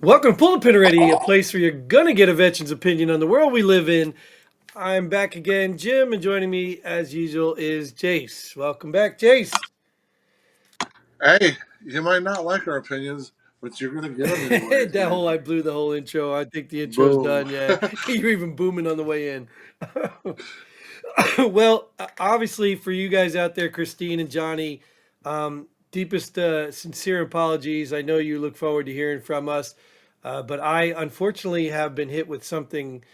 Welcome to Pull the Pin Already, a place where you're gonna get a veteran's opinion on the world we live in. I'm back again, Jim, and joining me as usual is Jace. Welcome back, Jace. Hey, you might not like our opinions, but you're gonna get them anyways, I baby. blew the whole intro. I think the intro's Boom. done. Yeah, you're even booming on the way in. Well, obviously for you guys out there, Christine and Johnny, deepest sincere apologies. I know you look forward to hearing from us, but I unfortunately have been hit with something,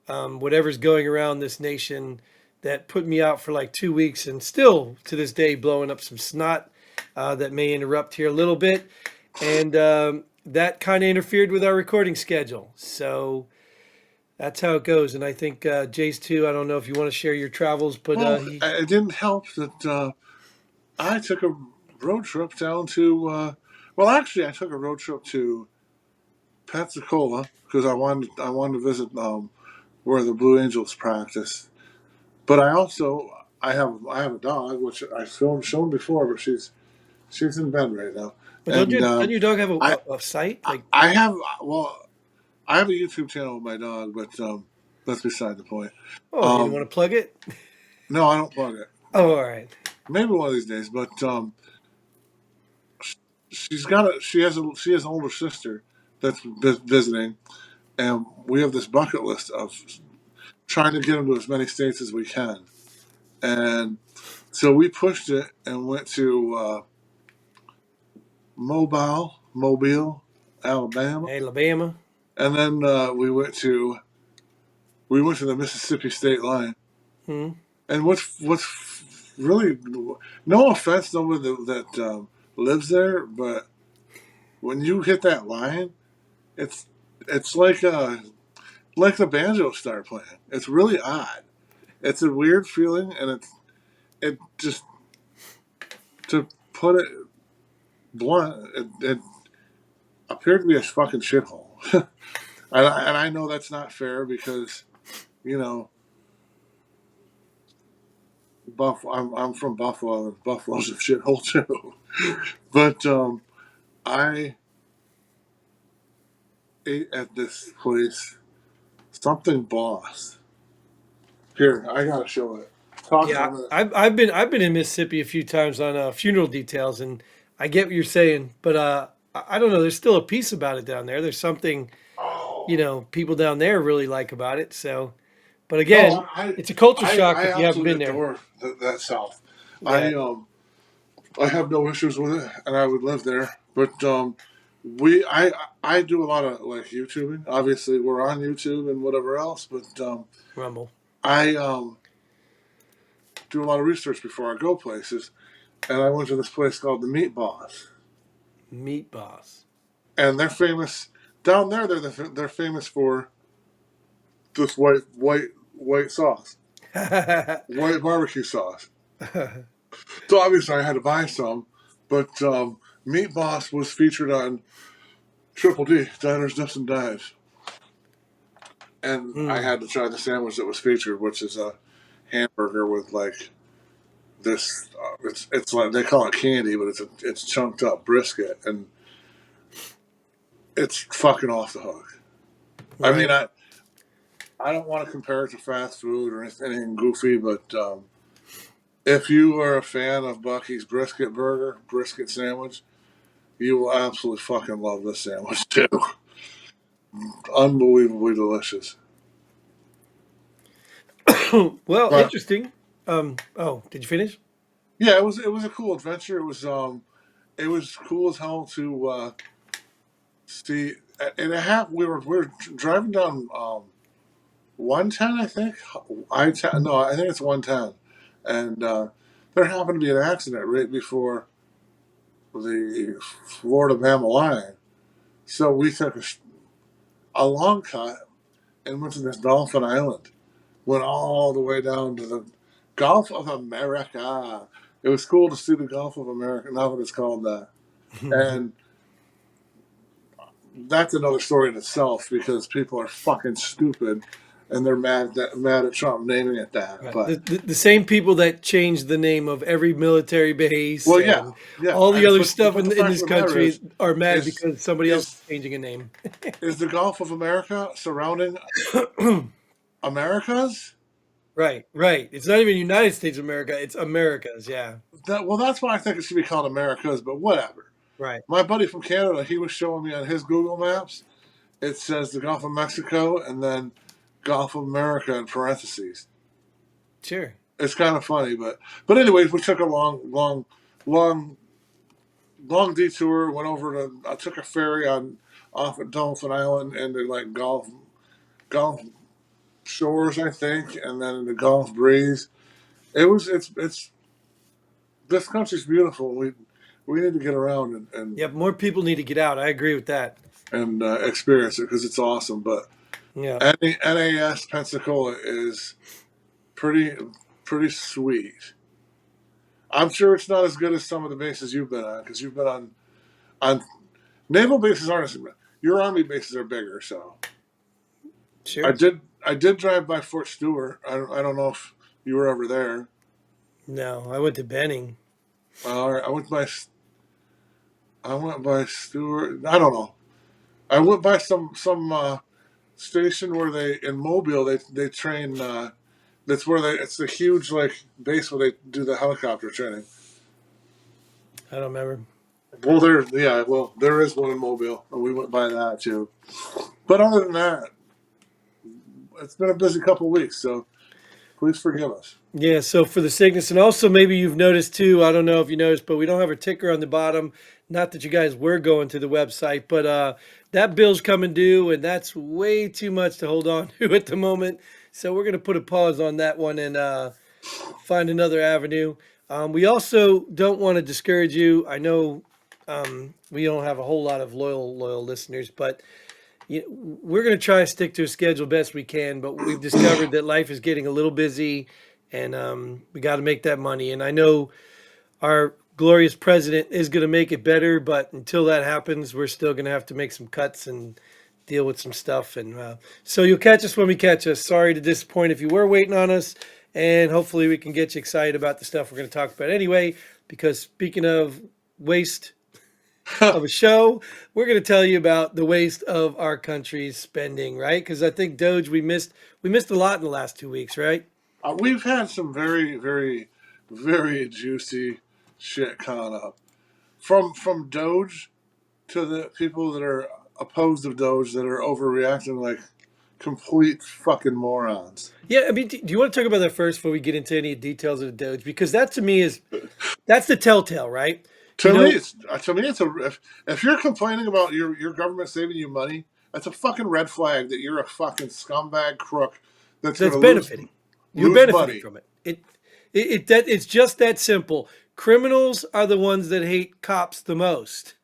whatever's going around this nation, that put me out for like 2 weeks, and still to this day blowing up some snot that may interrupt here a little bit, and that kind of interfered with our recording schedule. So that's how it goes. And I think Jace too. I don't know if you want to share your travels, but Well, it didn't help that I took a road trip down to. Well, actually, I took a road trip to Pensacola because I wanted to visit where the Blue Angels practice. But I have a dog which I've shown before, but she's in bed right now, but and doesn't your dog have I a site like? I have well I have a YouTube channel with my dog, but that's beside the point. Oh, you don't want Um, to plug it? no, I don't plug it. Oh, all right. Maybe one of these days, but she has an older sister that's visiting, and we have this bucket list of trying to get them to as many states as we can, and so we pushed it and went to Mobile, Alabama, Alabama. and then we went to the Mississippi state line. Hmm. And what's really, no offense to nobody that lives there, but when you hit that line, it's it's like the banjos start playing. It's really odd. It's a weird feeling, and it just, to put it blunt, it appeared to be a fucking shithole. And I know that's not fair because you know I'm from Buffalo, and Buffalo's a shithole too. But I ate at this place, something boss. Here, I gotta show it. Talk for Yeah, a minute. I've been in Mississippi a few times on funeral details, and I get what you're saying, but I don't know. There's still a piece about it down there. There's something, Oh people down there really like about it. So, but no, again, it's a culture shock I if you haven't absolutely been there. adore that South. Yeah. I I have no issues with it, and I would live there. But we I do a lot of like YouTubing. Obviously, we're on YouTube and whatever else. But Rumble. I do a lot of research before I go places, and I went to this place called the Meat Boss, Meat Boss. and they're famous down there. They're famous for this white sauce, white barbecue sauce. So obviously I had to buy some, but Meat Boss was featured on Triple D, Diners, Dips, and Dives, and I Mm. had to try the sandwich that was featured, which is a hamburger with like this. It's like they call it candy, but it's chunked up brisket, and it's fucking off the hook. I mean, Right. I don't want to compare it to fast food or anything goofy, but if you are a fan of Bucky's brisket sandwich, you will absolutely fucking love this sandwich too. Unbelievably delicious. Well, But interesting. Oh, did you finish? yeah, it was a cool adventure. It was cool as hell to see. And a half we were driving down 110, I think. I 10 no, I think it's 110, and there happened to be an accident right before the Florida Bama line. So we took a long cut and went to this Dolphin Island. Went all the way down to the Gulf of America. It was cool to see the Gulf of America, now that it's called that. And that's another story in itself because people are fucking stupid and they're mad at Trump naming it that. Right. But The same people that changed the name of every military base well, yeah, and yeah. all the other stuff But the in fact this of the matter country are mad is because somebody else is is changing a name. is the Gulf of America surrounding Americas? Right, right. It's not even United States of America, it's America's, yeah. That's why I think it should be called Americas. But whatever. Right. My buddy from Canada, he was showing me on his Google Maps. It says the Gulf of Mexico and then Gulf of America in parentheses. Sure. It's kind of funny, but anyways, we took a long, long detour. Went over to I took a ferry on off at Dolphin Island into like Gulf Shores, I think, and then into Gulf Breeze. It's this country's beautiful. We need to get around Yeah, more people need to get out. I agree with that. and experience it because it's awesome. But Yeah. NAS Pensacola is pretty pretty sweet. I'm sure it's not as good as some of the bases you've been on because you've been on naval bases aren't as your army bases are bigger. So Sure. I did drive by Fort Stewart. I don't know if you were ever there. No, I went to Benning. I went by Stewart. I don't know. I went by some station where they in Mobile they train. That's where it's a huge like base where they do the helicopter training. I don't remember. There is one in Mobile, and we went by that too. But other than that, it's been a busy couple of weeks, so please forgive us. Yeah, so for the sickness, and also maybe you've noticed too, I don't know if you noticed, but we don't have a ticker on the bottom. Not that you guys were going to the website, but that bill's coming due, and that's way too much to hold on to at the moment. So we're going to put a pause on that one and find another avenue. We also don't want to discourage you. I know we don't have a whole lot of loyal listeners, but we're going to try to stick to a schedule best we can. But we've discovered that life is getting a little busy, and we got to make that money. And I know our glorious president is going to make it better, but until that happens, we're still going to have to make some cuts and deal with some stuff. And so you'll catch us when we catch us. Sorry to disappoint if you were waiting on us. And hopefully we can get you excited about the stuff we're going to talk about anyway, because speaking of waste of a show, we're going to tell you about the waste of our country's spending, right? Because I think DOGE, we missed a lot in the last 2 weeks, right? We've had some very juicy shit coming up from Doge to the people that are opposed of Doge that are overreacting like complete fucking morons. Yeah, I mean, do you want to talk about that first before we get into any details of the DOGE? Because that to me that's the telltale, right? To me, it's if you're complaining about your government saving you money, that's a fucking red flag that you're a fucking scumbag crook that's that's going to benefiting. You're lose benefiting money. from it. It's just that simple. Criminals are the ones that hate cops the most.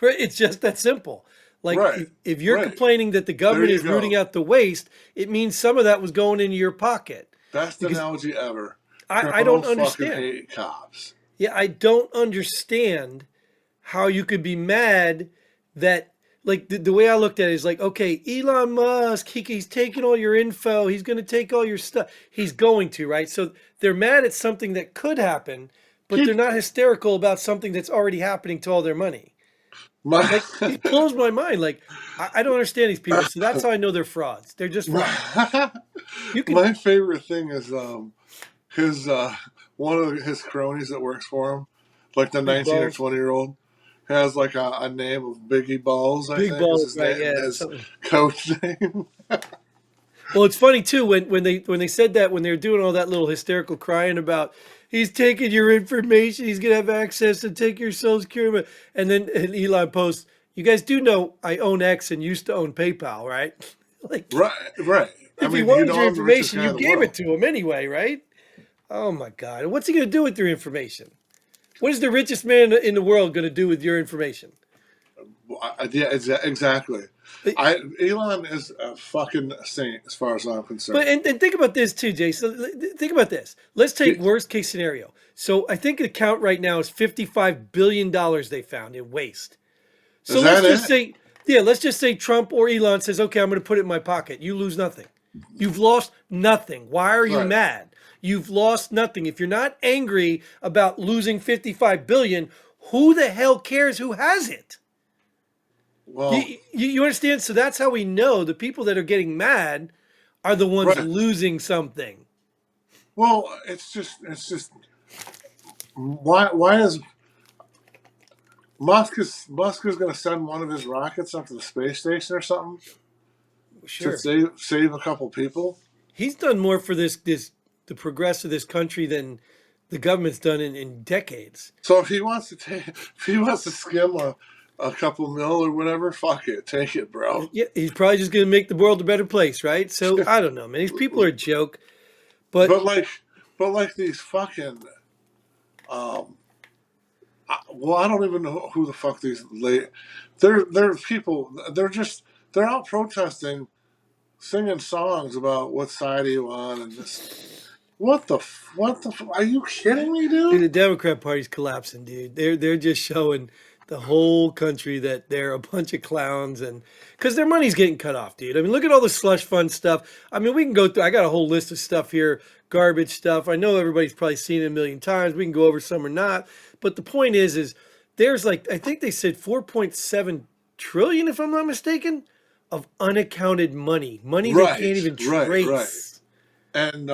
It's just that simple. Like Right, if you're right. complaining that the There government you is rooting go. out the waste, it means some of that was going into your pocket. Best Because analogy ever. I don't Criminals fucking understand. hate cops. Yeah, I don't understand how you could be mad that like the way I looked at it is like, okay, Elon Musk, he's taking all your info, he's going to take all your stuff. He's going to, right? So they're mad at something that could happen, but they're Keep not hysterical about something that's already happening to all their money. my Like it blows my mind. Like I don't understand these people. So that's how I know they're frauds. They're just frauds. my, You can my favorite thing is his one of his cronies that works for him, like the big 19 or balls, 20-year-old, has like a name of Biggie Balls. I big think is balls, his right? name, Yeah, his something. coach name. Well, it's funny too when they said that when they were doing all that little hysterical crying about he's taking your information, he's gonna have access to take your social security, and then Elon posts, "You guys do know I own X and used to own PayPal, right?" Like Right, right. I if he mean, you wanted know, your I'm the richest information, guy you in the gave world. it to him anyway, right? Oh my God, what's he gonna do with your information? What is the richest man in the world gonna do with your information? Yeah, exactly. Elon is a fucking saint as far as I'm But concerned. and think about this too, Jay. So think about this. Let's take He- worst case scenario. So I think the count right now is $55 billion they found in waste. So Is let's that just it? say, yeah, let's just say Trump or Elon says, okay, I'm going to put it in my pocket. You lose nothing. You've lost nothing. Why are you Right. mad? You've lost nothing. If you're not angry about losing 55 billion, who the hell cares who has it? Well, You understand? So that's how we know the people that are getting mad are the ones right. losing something. Well, it's just why is Musk is going to send one of his rockets up to the space station or something to Sure. save a couple people? He's done more for the progress of this country than the government's done in decades. So if he wants to if he wants to skim a couple mil or whatever, fuck it, take it, bro. Yeah, he's probably just going to make the world a better place, right? So I don't know, man. These people are a joke. But But like these fucking um, well, I don't even know who the fuck these late. They're people. They're out protesting, singing songs about what side are you on and this. Are you kidding me, dude, dude? the Democrat Party's collapsing, dude. They're just showing the whole country that they're a bunch of clowns, and because their money's getting cut off, dude. I mean, look at all the slush fund stuff. I mean, we can go through. I got a whole list of stuff here, garbage stuff. I know everybody's probably seen it a million times. We can go over some or not, but the point is there's like I think they said 4.7 trillion, if I'm not mistaken, of unaccounted money they Right, can't even right. trace. And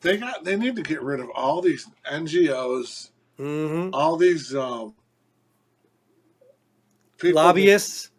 they need to get rid of all these NGOs, Mm-hmm. all these people that Lobbyists.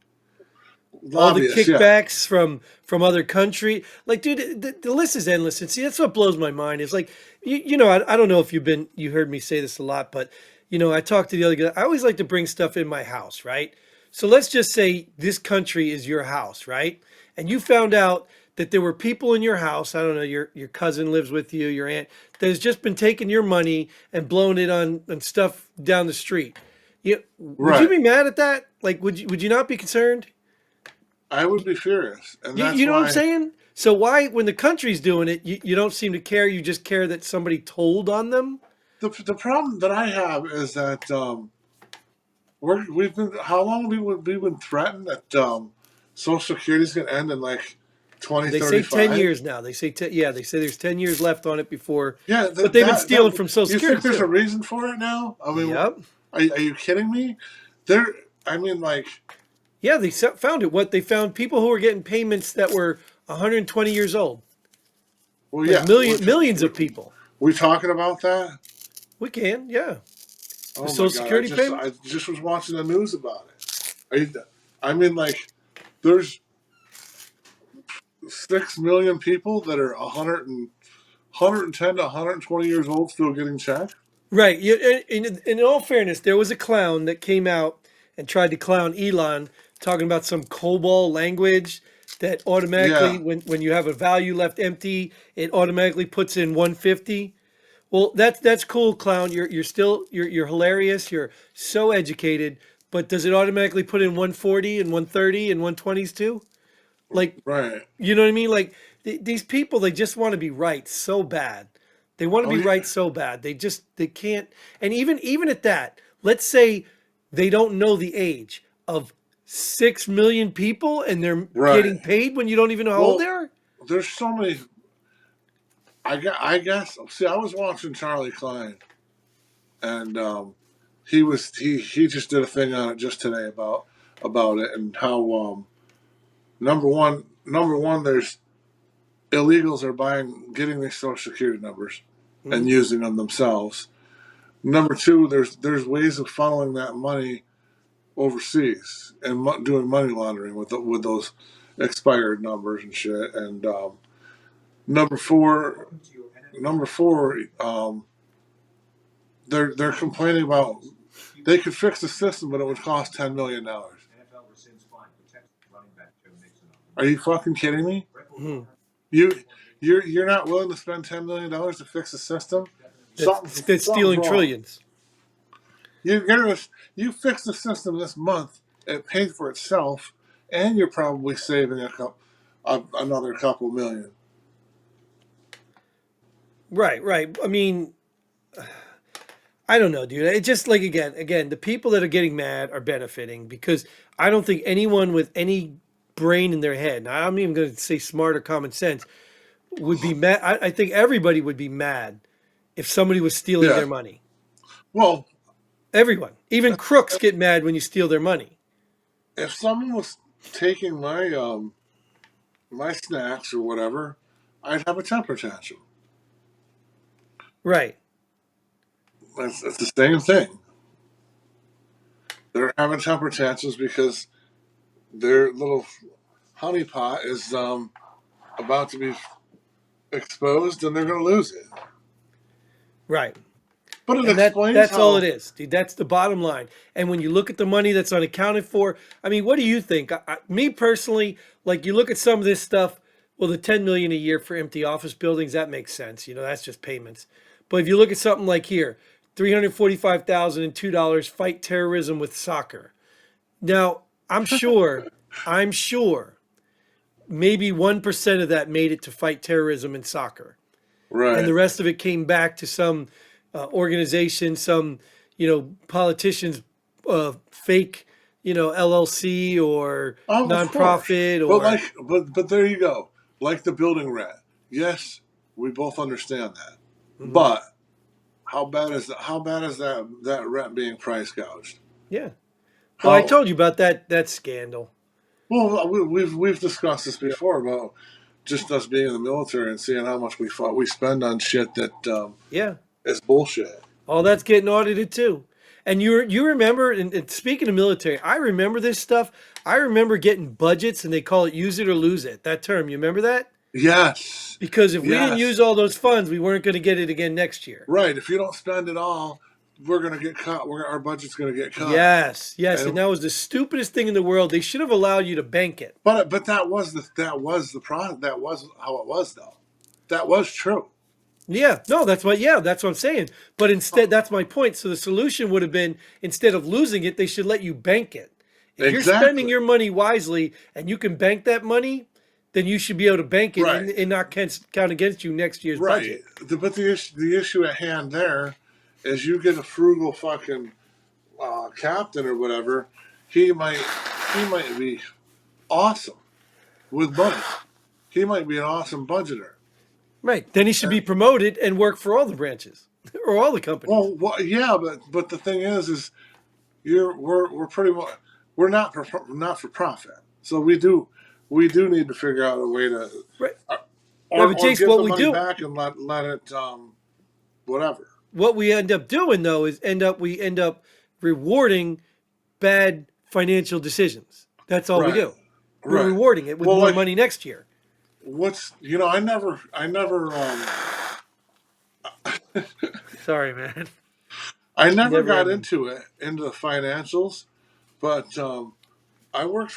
All the lobbyists. Yeah, kickbacks from other country, like, dude, the list is endless. And see, that's what blows my mind. Is like, I don't know if you heard me say this a lot, but I talked to the other guy. I always like to bring stuff in my house, right? So let's just say this country is your house, right? And you found out that there were people in your house. I don't know, your cousin lives with you, your aunt, that has just been taking your money and blowing it on stuff down the street. Would you right. be mad at that? Like, would you not be concerned? I would be furious, and You that's know what I'm why saying? So why, when the country's doing it, you don't seem to care? You just care that somebody told on them? the problem that I have is that we've been how long have we been threatened that Social Security's going to end in like They say 10 2035? years now. They say, yeah, they say there's 10 years left on it before, Yeah, but they've been stealing that from Social you think Security there's a too. reason for it now? I mean, Yep. are you kidding me? There, I mean, like, Yeah, they found it. What they found, people who were getting payments that were 120 years old, well, like yeah, millions of people. we talking about that? We can, yeah. The Oh my Social god, Security I payments. just was watching the news about it. I mean, like, there's 6 million people that are 110 to 120 years old still getting checked. Right. In all fairness, there was a clown that came out and tried to clown Elon, talking about some COBOL language that automatically, Yeah, when you have a value left empty, it automatically puts in 150. Well, that's cool, clown. You're hilarious. You're so educated, but does it automatically put in 140 and 130 and 120s too? Like, right. you know what I mean? Like, these people, they just want to be right so bad. They want to Oh be yeah, right so bad. They can't. And even at that, let's say they don't know the age of 6 million people, and they're right. getting paid when you don't even know how old they Well, are. there's so many. I guess. See, I was watching Charlie Klein, and he just did a thing on it just today about it and how number one there's illegals are getting these social security numbers and Mhm. using them themselves. Number two, there's ways of funneling that money overseas and doing money laundering with those expired numbers and shit. And number four, number four, they're complaining about they could fix the system, but it would cost $10 million. Are you fucking kidding me? Mhm. You you're not willing to spend $10 million to fix the system? That's Something's stealing wrong. trillions. You fix the system this month, it pays for itself, and you're probably saving another couple million. Right, right. I mean, I don't know, dude. It's just like, again, the people that are getting mad are benefiting, because I don't think anyone with any brain in their head, now I'm even going to say smart or common sense, would be mad. I think everybody would be mad if somebody was stealing Yeah. their money. Well, Everyone, even crooks get mad when you steal their money. if someone was taking my snacks or whatever, I'd have a temper tantrum. Right. It's the same thing. They're having temper tantrums because their little honeypot is about to be exposed and they're going to lose it. Right. But it And explains that's all it how. is, dude. That's the bottom line. And when you look at the money that's unaccounted for, I mean, what do you think? Me personally, like you look at some of this stuff. Well, the 10 million a year for empty office buildings, that makes sense. You know, that's just payments. But if you look at something like here, $345,002 fight terrorism with soccer. Now, I'm sure, maybe 1% of that made it to fight terrorism in soccer, and Right. the rest of it came back to some organization, some politicians, fake LLC or Of course. nonprofit But or but there you go. Like the building rent. Yes, we both understand that. Mhm. But how bad is that rent being price gouged? Yeah. Well, I How told you about that scandal. well we've discussed this Yeah. before about just us being in the military and seeing how much we spend on shit that Yeah. is bullshit. All that's getting audited too. And you remember, and speaking of military, I remember this stuff. I remember getting budgets, and they call it "use it or lose it." That term, you remember that? Yes. Because if we didn't Yes. use all those funds, we weren't going to get it again next year. Right. If you don't spend it all, we're gonna get cut. Our budget's gonna get cut. Yes, yes, and And that was the stupidest thing in the world. They should have allowed you to bank it. but that was the product. That was how it was though. That was true. Yeah, no, that's what I'm saying. But instead, that's my point. So the solution would have been, instead of losing it, they should let you bank it. If you're spending Exactly. your money wisely and you can bank that money, then you should be able to bank it Right. and not count against you next year's Right. budget. But the issue at hand there is you get a frugal fucking captain or whatever. He might be awesome with money. He might be an awesome budgeter. Right. Then he should be promoted and work for all the branches or all the companies. Yeah, but the thing is we're pretty much not for profit. So we do need to figure out a way to Right. uh, Right, or but or Jace, give what the we money do, back and let it whatever. what we end up doing though is we end up rewarding bad financial decisions. That's all we Right. do. We're Right. rewarding it with Well, more like money next year. Sorry, man. I never Never got ending. into the financials, but I worked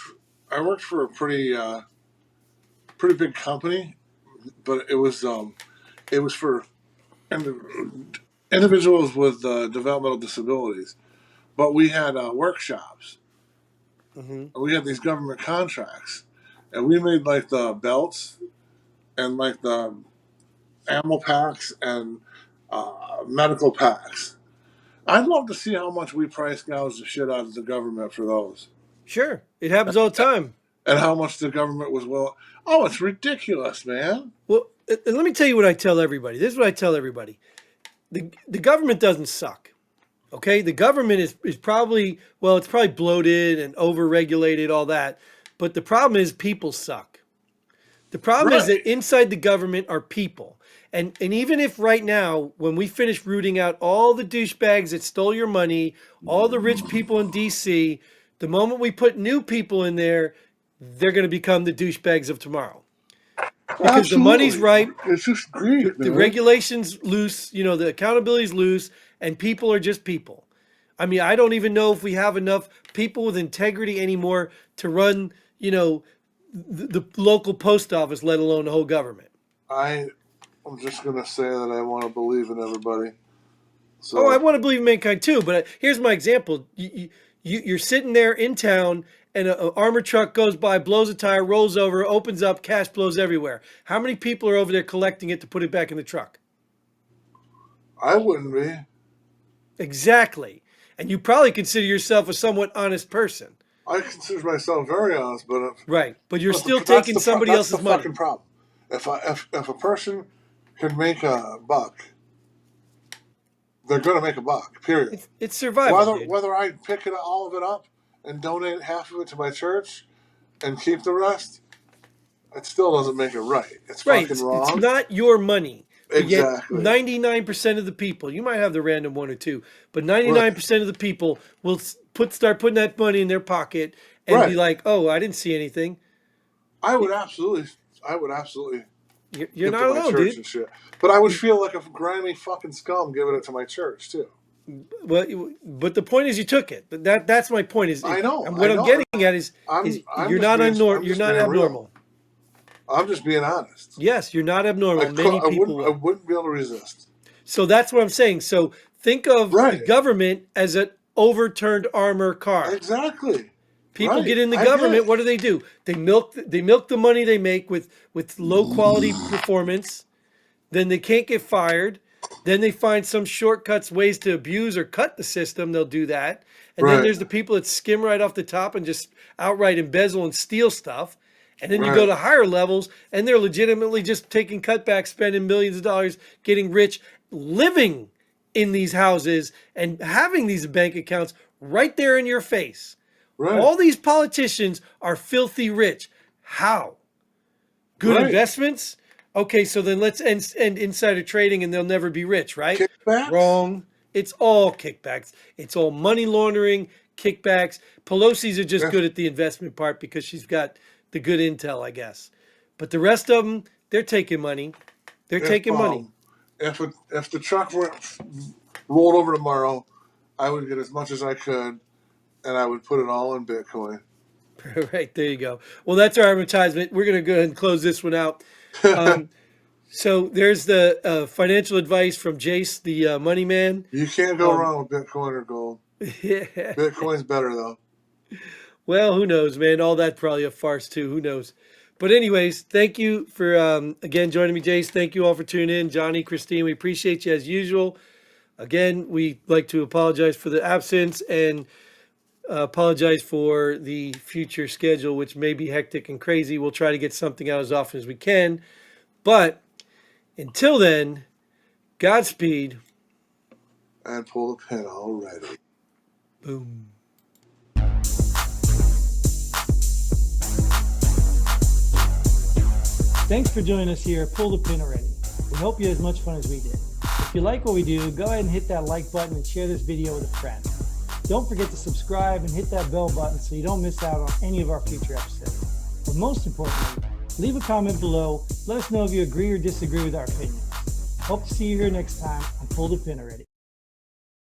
I worked for a pretty big company, but it was for individuals with developmental disabilities. But we had workshops. Hmm. We had these government contracts, and we made like the belts and like the ammo packs and medical packs. I'd love to see how much we price gouge the shit out of the government for those, Sure, it happens all the time. and how much the government was willing. Oh, it's ridiculous, man. Well, and let me tell you what I tell everybody. This is what I tell everybody. The government doesn't suck. Okay, the government is probably, well, it's probably bloated and overregulated, all that. But the problem is people suck. The problem is Right. that inside the government are people. And even if right now, when we finish rooting out all the douchebags that stole your money, all the rich people in DC, the moment we put new people in there, they're going to become the douchebags of tomorrow. Because the money's Absolutely. right, It's just greed, the man. regulation's loose, the accountability's loose, and people are just people. I mean, I don't even know if we have enough people with integrity anymore to run, the local post office, let alone the whole government. I I'm just gonna say that I want to believe in everybody. Oh, I So want to believe in mankind too, but here's my example. You're sitting there in town, and an armored truck goes by, blows a tire, rolls over, opens up, cash blows everywhere. How many people are over there collecting it to put it back in the truck? I wouldn't be. Exactly. And you probably consider yourself a somewhat honest person. I consider myself very honest, but Right. But you're still that's taking somebody that's the else's money. fucking problem. If a person can make a buck, they're going to make a buck. Period. It's survival, dude. Whether I pick all of it up and donate half of it to my church and keep the rest, it still doesn't make it right. It's Right. fucking wrong. It's not your money. Exactly. Yet 99% of the people, you might have the random one or two, but 99% of the people will start putting that money in their pocket and be like, "Oh, I didn't see anything." I would absolutely You're not to my alone, church dude. and shit. But I would feel like a grimy fucking scum giving it to my church too. Well, but the point is, you took it. That's my point. I know. And what I'm getting at is you're not abnormal. I'm just being honest. Yes, you're not abnormal. Many people I wouldn't be able to resist. So that's what I'm saying. So think of the government as an overturned armored car. Exactly. People get in the government. What do? They milk the money they make with low quality performance. Then they can't get fired. Then they find some shortcuts, ways to abuse or cut the system. They'll do that. And then there's the people that skim right off the top and just outright embezzle and steal stuff. And then you go to higher levels, and they're legitimately just taking cutbacks, spending millions of dollars, getting rich, living in these houses, and having these bank accounts right there in your face. Right. All these politicians are filthy rich. How? Good investments? Okay, so then let's end insider trading, and they'll never be rich, right? Kickbacks? Wrong. It's all kickbacks. It's all money laundering, kickbacks. Pelosi's are just good at the investment part because she's got the good intel, I guess. But the rest of them, they're taking money. They're taking money. If the truck rolled over tomorrow, I would get as much as I could, and I would put it all in Bitcoin. Right, there you go. Well, that's our advertisement. We're going to go ahead and close this one out. So there's the financial advice from Jace, the money man. You can't go wrong with Bitcoin or gold. Yeah. Bitcoin's better, though. Well, who knows, man? All that's probably a farce, too. Who knows? But anyways, thank you for, again, joining me, Jace. Thank you all for tuning in. Johnny, Christine, we appreciate you as usual. Again, we like to apologize for the absence and apologize for the future schedule, which may be hectic and crazy. We'll try to get something out as often as we can. But until then, Godspeed. And pull the pin already. Boom. Thanks for joining us here at Pull the Pin Already. We hope you had as much fun as we did. If you like what we do, go ahead and hit that like button and share this video with a friend. Don't forget to subscribe and hit that bell button so you don't miss out on any of our future episodes. But most importantly, leave a comment below. Let us know if you agree or disagree with our opinions. Hope to see you here next time on Pull the Pin Already.